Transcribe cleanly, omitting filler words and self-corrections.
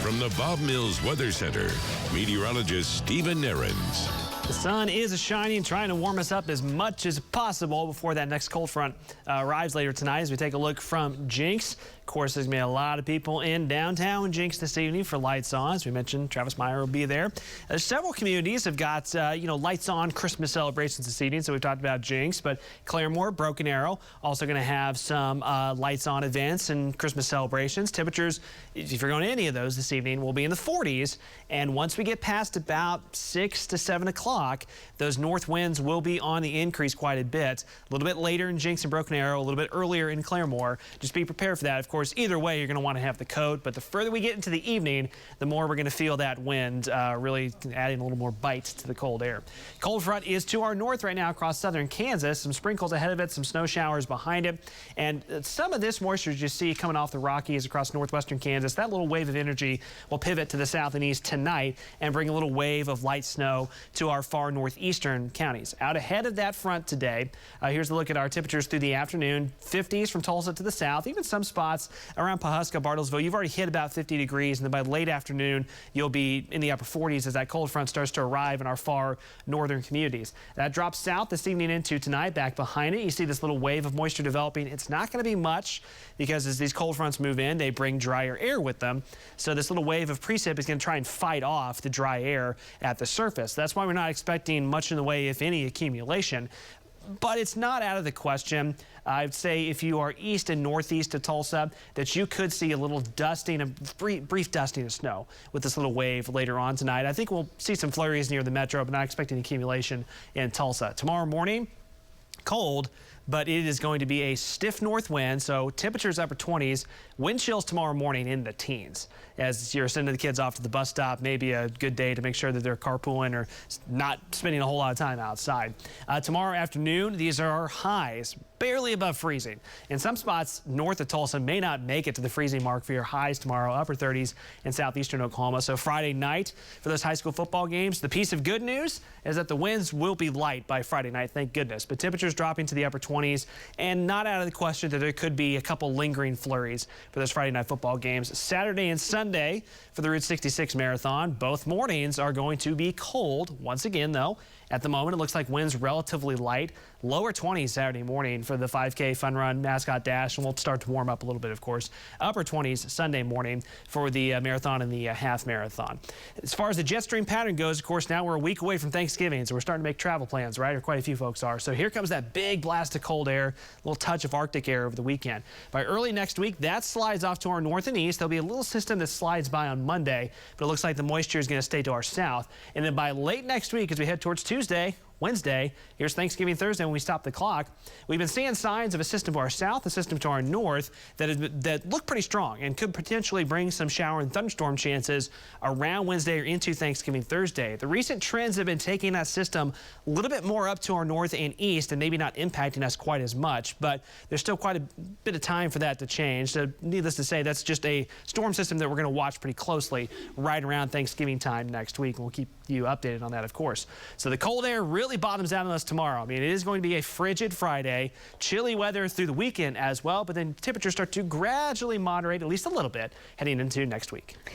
From the Bob Mills Weather Center, meteorologist Stephen Nehrenz. The sun is shining, trying to warm us up as much as possible before that next cold front arrives later tonight. As we take a look from Jinx, of course, there's going to be a lot of people in downtown Jinx this evening for Lights On. As we mentioned, Travis Meyer will be there. Several communities have got, Lights On Christmas celebrations this evening. So we've talked about Jinx, but Claremore, Broken Arrow, also going to have some Lights On events and Christmas celebrations. Temperatures, if you're going to any of those this evening, will be in the 40s. And once we get past about 6 to 7 o'clock, those north winds will be on the increase quite a bit. A little bit later in Jinx and Broken Arrow, a little bit earlier in Claremore. Just be prepared for that. Of course, either way, you're going to want to have the coat, but the further we get into the evening, the more we're going to feel that wind really adding a little more bite to the cold air. Cold front is to our north right now across southern Kansas. Some sprinkles ahead of it, some snow showers behind it, and some of this moisture you see coming off the Rockies across northwestern Kansas. That little wave of energy will pivot to the south and east tonight and bring a little wave of light snow to our far northeastern counties. Out ahead of that front today, here's a look at our temperatures through the afternoon. 50s from Tulsa to the south, even some spots around Pawhuska, Bartlesville. You've already hit about 50 degrees, and then by late afternoon, you'll be in the upper 40s as that cold front starts to arrive in our far northern communities. That drops south this evening into tonight. Back behind it, you see this little wave of moisture developing. It's not going to be much because as these cold fronts move in, they bring drier air with them. So this little wave of precip is going to try and fight off the dry air at the surface. That's why we're not expecting much in the way, if any, accumulation. But it's not out of the question. I'd say if you are east and northeast of Tulsa, that you could see a little dusting, a brief dusting of snow with this little wave later on tonight. I think we'll see some flurries near the metro, but not expecting accumulation in Tulsa. Tomorrow morning, cold, but it is going to be a stiff north wind, so temperatures upper 20s, wind chills tomorrow morning in the teens. As you're sending the kids off to the bus stop, maybe a good day to make sure that they're carpooling or not spending a whole lot of time outside. Tomorrow afternoon, these are our highs, barely above freezing. In some spots north of Tulsa may not make it to the freezing mark for your highs tomorrow, upper 30s in southeastern Oklahoma. So Friday night for those high school football games, the piece of good news is that the winds will be light by Friday night, thank goodness. But temperatures dropping to the upper 20s, and not out of the question that there could be a couple lingering flurries for those Friday night football games. Saturday and Sunday for the Route 66 Marathon, both mornings are going to be cold. Once again, though, at the moment, it looks like winds relatively light. Lower 20s Saturday morning for the 5K Fun Run Mascot Dash, and we'll start to warm up a little bit, of course. Upper 20s Sunday morning for the marathon and the half marathon. As far as the jet stream pattern goes, of course, now we're a week away from Thanksgiving, so we're starting to make travel plans, right? Or quite a few folks are. So here comes that big blast of cold air, a little touch of Arctic air over the weekend. By early next week, that slides off to our north and east. There'll be a little system that slides by on Monday, but it looks like the moisture is going to stay to our south. And then by late next week, as we head towards Tuesday, Wednesday, here's Thanksgiving Thursday when we stop the clock. We've been seeing signs of a system to our south, a system to our north that look pretty strong and could potentially bring some shower and thunderstorm chances around Wednesday or into Thanksgiving Thursday. The recent trends have been taking that system a little bit more up to our north and east and maybe not impacting us quite as much, but there's still quite a bit of time for that to change. So needless to say, that's just a storm system that we're going to watch pretty closely right around Thanksgiving time next week. We'll keep you updated on that, of course. So the cold air really bottoms out on us tomorrow. I mean, it is going to be a frigid Friday, chilly weather through the weekend as well, but then temperatures start to gradually moderate at least a little bit heading into next week.